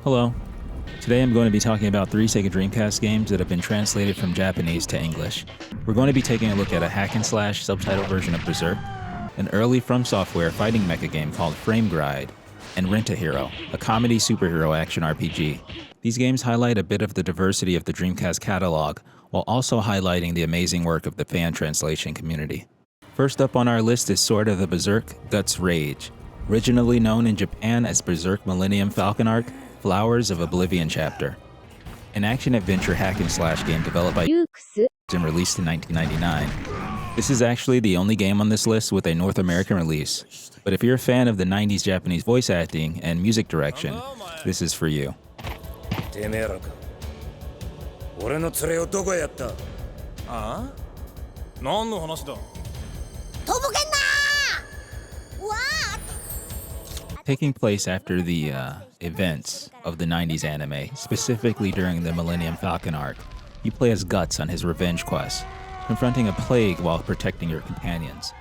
Hello. Today I'm going to be talking about 3 Sega Dreamcast games that have been translated from Japanese to English. We're going to be taking a look at a hack-and-slash subtitle version of Berserk, an early From Software fighting mecha game called Frame Gride, and Rent a Hero, a comedy superhero action RPG. These games highlight a bit of the diversity of the Dreamcast catalog, while also highlighting the amazing work of the fan translation community. First up on our list is Sword of the Berserk Guts Rage. Originally known in Japan as Berserk Millennium Falcon Arc, Flowers of Oblivion Chapter, an action-adventure hack-and-slash game developed by and released in 1999. This is actually the only game on this list with a North American release, but if you're a fan of the 90s Japanese voice acting and music direction, this is for you. てめえらか俺の連れをどこへやったああ何の話だ Taking place after the events of the 90s anime, specifically during the Millennium Falcon arc, you play as Guts on his revenge quest, confronting a plague while protecting your companions.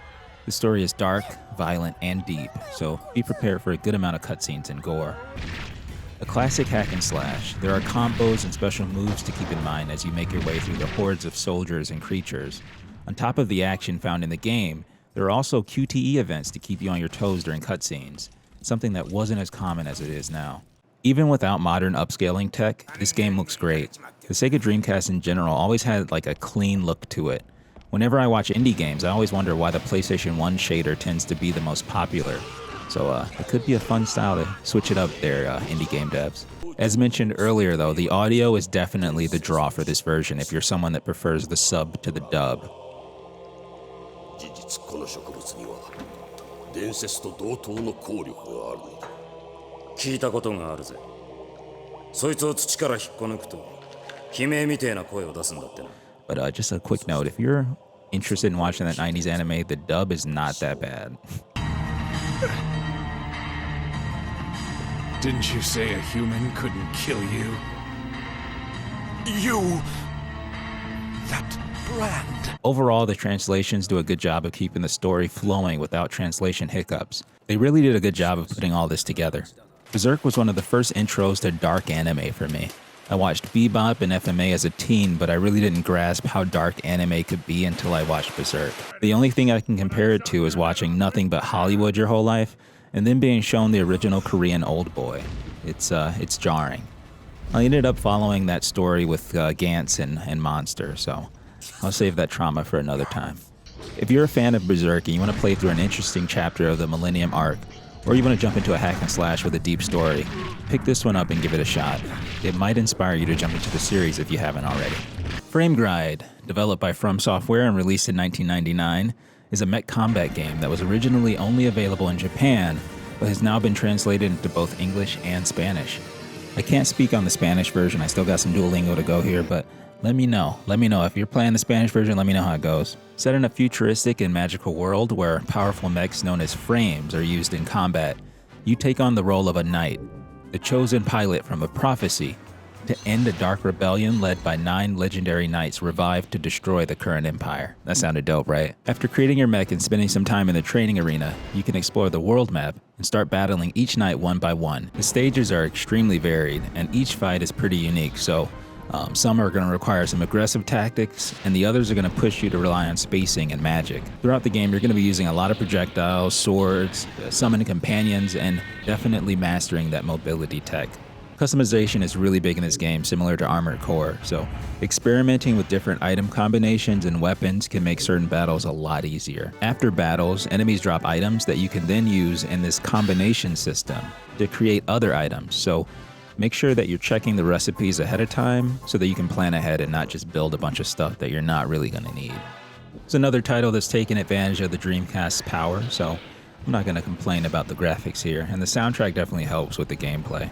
The story is dark, violent, and deep, so be prepared for a good amount of cutscenes and gore. A classic hack and slash, there are combos and special moves to keep in mind as you make your way through the hordes of soldiers and creatures. On top of the action found in the game, there are also QTE events to keep you on your toes during cutscenes, something that wasn't as common as it is now. Even without modern upscaling tech, this game looks great. The Sega Dreamcast in general always had like a clean look to it. Whenever I watch indie games, I always wonder why the PlayStation 1 shader tends to be the most popular. So it could be a fun style to switch it up there, indie game devs. As mentioned earlier though, the audio is definitely the draw for this version if you're someone that prefers the sub to the dub. この植物には伝説と同等の効力があるのだ聞いたことがあるぜそいつを土から引っこ抜くと悲鳴みてえな声を出すんだってな But just a quick note, if you're interested in watching that 90s anime, the dub is not that bad. Didn't you say a human couldn't kill you? You... That brand. Overall, the translations do a good job of keeping the story flowing without translation hiccups. They really did a good job of putting all this together. Berserk was one of the first intros to dark anime for me. I watched Bebop and FMA as a teen, but I really didn't grasp how dark anime could be until I watched Berserk. The only thing I can compare it to is watching nothing but Hollywood your whole life, and then being shown the original Korean Old Boy. It's jarring. I ended up following that story with Gantz and Monster, so I'll save that trauma for another time. If you're a fan of Berserk and you want to play through an interesting chapter of the Millennium Arc, or you want to jump into a hack and slash with a deep story, pick this one up and give it a shot. It might inspire you to jump into the series if you haven't already. Frame Gride, developed by From Software and released in 1999, is a mech combat game that was originally only available in Japan, but has now been translated into both English and Spanish. I can't speak on the Spanish version, I still got some Duolingo to go here, but let me know. If you're playing the Spanish version, let me know how it goes. Set in a futuristic and magical world where powerful mechs known as frames are used in combat, you take on the role of a knight, the chosen pilot from a prophecy, to end a dark rebellion led by 9 legendary knights revived to destroy the current empire. That sounded dope, right? After creating your mech and spending some time in the training arena, you can explore the world map and start battling each knight one by one. The stages are extremely varied, and each fight is pretty unique, so some are going to require some aggressive tactics, and the others are going to push you to rely on spacing and magic. Throughout the game, you're going to be using a lot of projectiles, swords, summoning companions, and definitely mastering that mobility tech. Customization is really big in this game, similar to Armored Core, so experimenting with different item combinations and weapons can make certain battles a lot easier. After battles, enemies drop items that you can then use in this combination system to create other items, so make sure that you're checking the recipes ahead of time so that you can plan ahead and not just build a bunch of stuff that you're not really going to need. It's another title that's taken advantage of the Dreamcast's power, so I'm not going to complain about the graphics here, and the soundtrack definitely helps with the gameplay.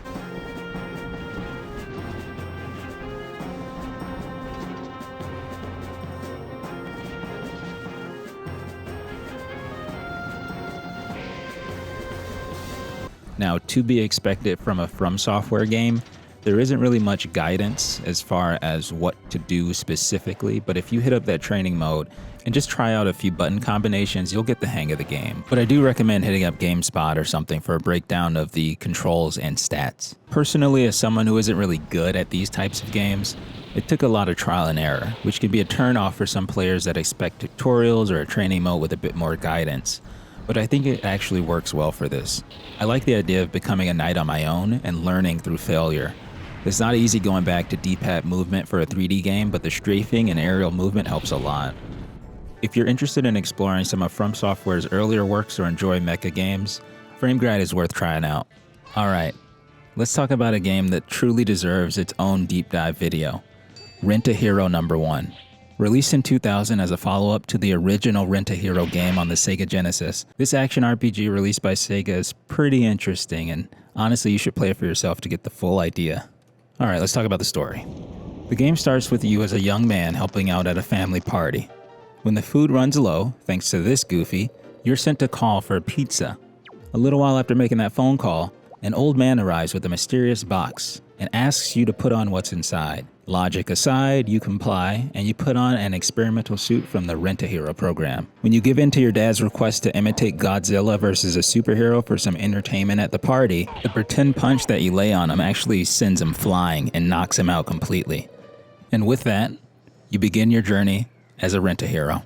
Now, to be expected from a From Software game, There isn't really much guidance as far as what to do specifically, but if you hit up that training mode and just try out a few button combinations, you'll get the hang of the game. But I do recommend hitting up GameSpot or something for a breakdown of the controls and stats. Personally, as someone who isn't really good at these types of games, it took a lot of trial and error, which can be a turn-off for some players that expect tutorials or a training mode with a bit more guidance. But I think it actually works well for this. I like the idea of becoming a knight on my own and learning through failure. It's not easy going back to D-pad movement for a 3D game, but the strafing and aerial movement helps a lot. If you're interested in exploring some of From Software's earlier works or enjoy mecha games, Framegride is worth trying out. Alright, let's talk about a game that truly deserves its own deep dive video. Rent a Hero No. 1. Released in 2000 as a follow-up to the original Rent a Hero game on the Sega Genesis, this action RPG released by Sega is pretty interesting, and honestly you should play it for yourself to get the full idea. Alright, let's talk about the story. The game starts with you as a young man helping out at a family party. When the food runs low, thanks to this goofy, you're sent to call for a pizza. A little while after making that phone call, an old man arrives with a mysterious box and asks you to put on what's inside. Logic aside, you comply, and you put on an experimental suit from the Rent a Hero program. When you give in to your dad's request to imitate Godzilla versus a superhero for some entertainment at the party, the pretend punch that you lay on him actually sends him flying and knocks him out completely. And with that, you begin your journey as a Rent a Hero.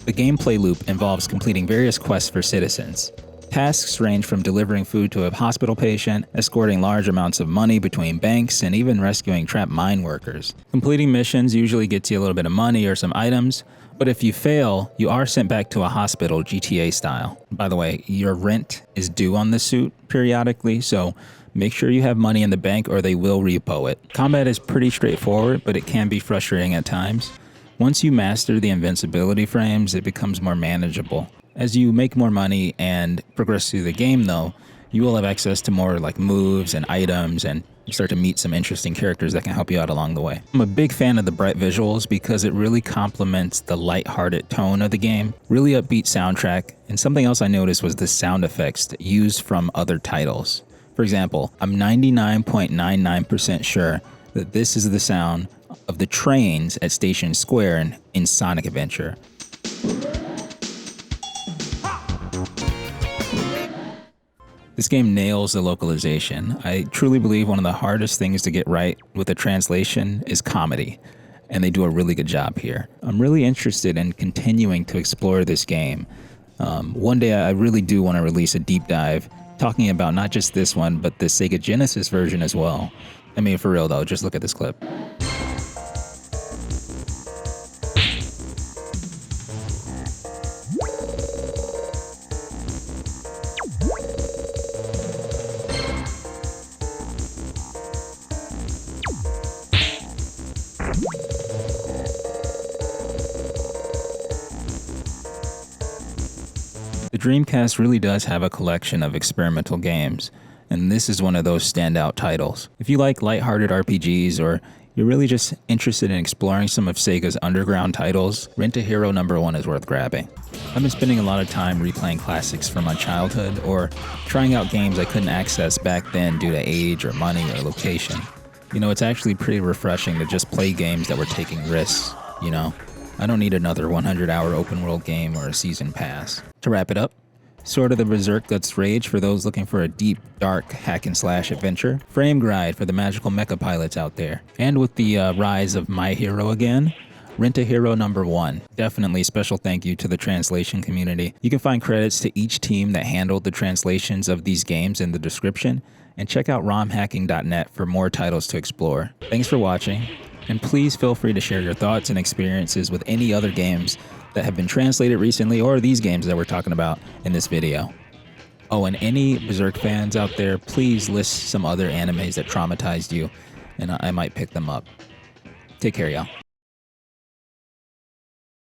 The gameplay loop involves completing various quests for citizens. Tasks range from delivering food to a hospital patient, escorting large amounts of money between banks, and even rescuing trapped mine workers. Completing missions usually gets you a little bit of money or some items, but if you fail, you are sent back to a hospital GTA style. By the way, your rent is due on the suit periodically, so make sure you have money in the bank or they will repo it. Combat is pretty straightforward, but it can be frustrating at times. Once you master the invincibility frames, it becomes more manageable. As you make more money and progress through the game though, you will have access to more like moves and items, and you start to meet some interesting characters that can help you out along the way. I'm a big fan of the bright visuals because it really complements the lighthearted tone of the game. Really upbeat soundtrack, and something else I noticed was the sound effects used from other titles. For example, I'm 99.99% sure that this is the sound of the trains at Station Square in Sonic Adventure. This game nails the localization. I truly believe one of the hardest things to get right with a translation is comedy, and they do a really good job here. I'm really interested in continuing to explore this game. One day I really do want to release a deep dive talking about not just this one, but the Sega Genesis version as well. I mean, for real though, just look at this clip. The Dreamcast really does have a collection of experimental games, and this is one of those standout titles. If you like lighthearted RPGs, or you're really just interested in exploring some of Sega's underground titles, Rent a Hero No. 1 is worth grabbing. I've been spending a lot of time replaying classics from my childhood, or trying out games I couldn't access back then due to age or money or location. You know, it's actually pretty refreshing to just play games that were taking risks, you know? I don't need another 100-hour open-world game or a season pass. To wrap it up, Sword of the Berserk Guts Rage for those looking for a deep, dark hack-and-slash adventure, Framegride for the magical mecha pilots out there, and with the rise of My Hero again, Rent a Hero No. 1. Definitely special thank you to the translation community. You can find credits to each team that handled the translations of these games in the description, and check out romhacking.net for more titles to explore. Thanks for watching, and please feel free to share your thoughts and experiences with any other games that have been translated recently, or these games that we're talking about in this video. Oh, and any Berserk fans out there, please list some other animes that traumatized you, and I might pick them up. Take care, y'all.